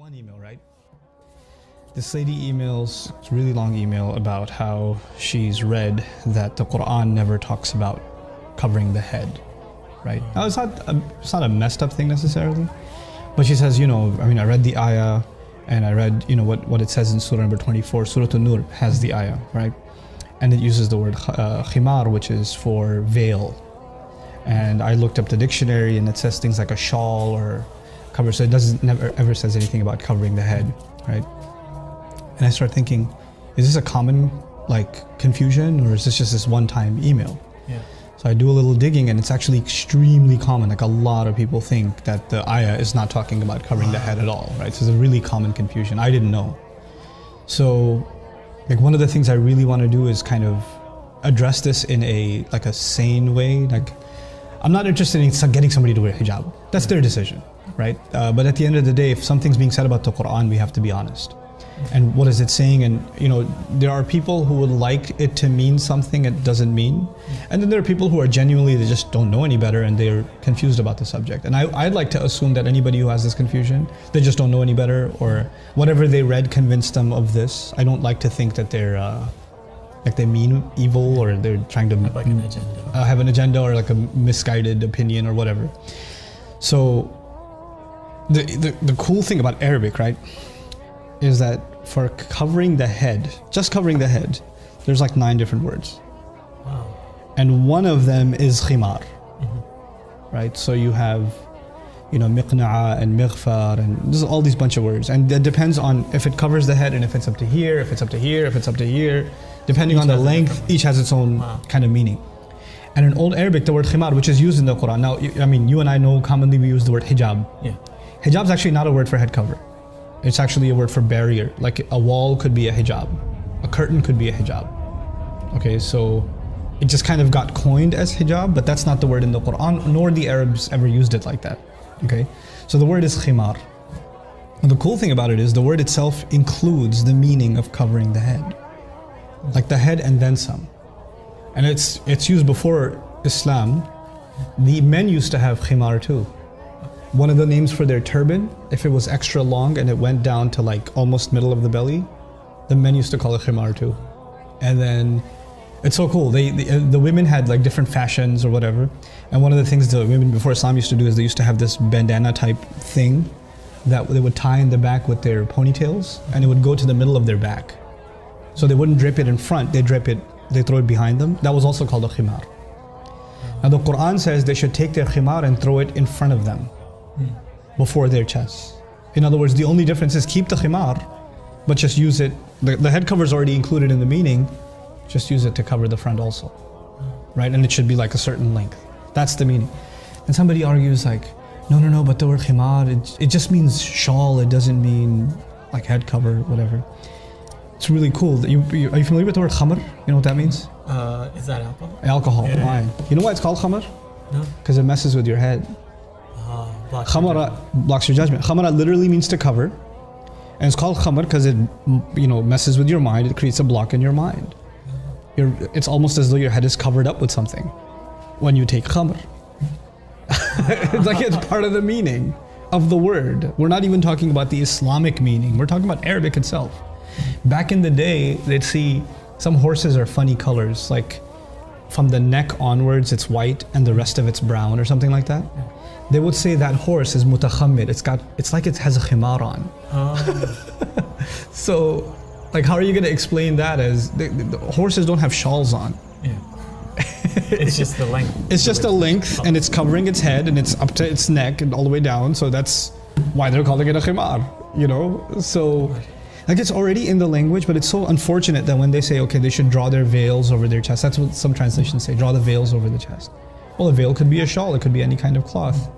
one email, right? This lady emails, it's a really long email about how she's read that the Quran never talks about covering the head, right? Now, it's not a messed up thing necessarily, but she says, I read the ayah and I read, what it says in surah number 24, Surah An-Nur has the ayah, right? And it uses the word khimar, which is for veil. And I looked up the dictionary and it says things like a shawl or cover, so it never ever says anything about covering the head, right? And I start thinking, is this a common confusion, or is this just this one-time email? Yeah. So I do a little digging and it's actually extremely common. Like a lot of people think that the ayah is not talking about covering the head at all, right? So it's a really common confusion. I didn't know. So one of the things I really want to do is kind of address this in a sane way. I'm not interested in getting somebody to wear hijab. That's their decision, right? But at the end of the day, if something's being said about the Quran, we have to be honest. And what is it saying? And there are people who would like it to mean something it doesn't mean. And then there are people who are genuinely, they just don't know any better and they're confused about the subject. And I'd like to assume that anybody who has this confusion, they just don't know any better, or whatever they read convinced them of this. I don't like to think that they're they mean evil, or they're trying to have an agenda. Have an agenda, or a misguided opinion or whatever. So the cool thing about Arabic, right, is that for covering the head, just covering the head, there's 9 different words. Wow. And one of them is khimar, right? So you have, miqna'a and mighfar, and there's all these bunch of words. And that depends on if it covers the head and if it's up to here, if it's up to here, if it's up to here, depending on the length, each has its own kind of meaning. And in Old Arabic, the word khimar, which is used in the Quran. Now, you and I know commonly we use the word hijab. Yeah. Hijab is actually not a word for head cover. It's actually a word for barrier. Like a wall could be a hijab. A curtain could be a hijab. Okay, so it just kind of got coined as hijab, but that's not the word in the Quran, nor the Arabs ever used it like that. Okay, so the word is khimar. And the cool thing about it is the word itself includes the meaning of covering the head. Like the head and then some. And it's used before Islam. The men used to have khimar too. One of the names for their turban, if it was extra long and it went down to almost middle of the belly, the men used to call it khimar too. And then it's so cool. The women had different fashions or whatever. And one of the things the women before Islam used to do is they used to have this bandana type thing that they would tie in the back with their ponytails, and it would go to the middle of their back. So they wouldn't drape it in front, they throw it behind them. That was also called a khimar. Now the Quran says they should take their khimar and throw it in front of them, before their chests. In other words, the only difference is keep the khimar, but just use it. The head cover is already included in the meaning, just use it to cover the front also, right? And it should be a certain length. That's the meaning. And somebody argues no, but the word khimar, it just means shawl, it doesn't mean head cover, whatever. It's really cool. Are you familiar with the word khamr? You know what that means? Is that alcohol? Alcohol, Yeah. wine. You know why it's called khamr? No. Because it messes with your head. Khamara blocks your judgment. Khamara literally means to cover, and it's called khamar because it messes with your mind. It creates a block in your mind. It's almost as though your head is covered up with something when you take khamr. It's part of the meaning of the word. We're not even talking about the Islamic meaning. We're talking about Arabic itself. Back in the day, they'd see some horses are funny colors, from the neck onwards it's white and the rest of it's brown or something like that. They would say that horse is mutakhammir. It's like it has a khimar on. So, how are you going to explain that as the horses don't have shawls on? Yeah. It's just the length. It's just a length, and it's covering its head, and it's up to its neck and all the way down. So that's why they're calling it a khimar. So it's already in the language, but it's so unfortunate that when they say, okay, they should draw their veils over their chest. That's what some translations say, draw the veils over the chest. Well, a veil could be a shawl, it could be any kind of cloth.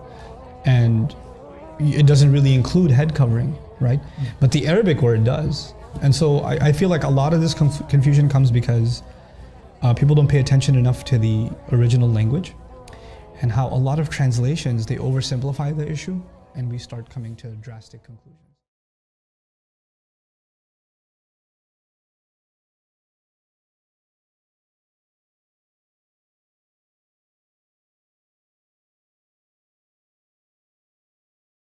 And it doesn't really include head covering, right? But the Arabic word does. And so I feel like a lot of this confusion comes because people don't pay attention enough to the original language, and how a lot of translations, they oversimplify the issue and we start coming to drastic conclusions.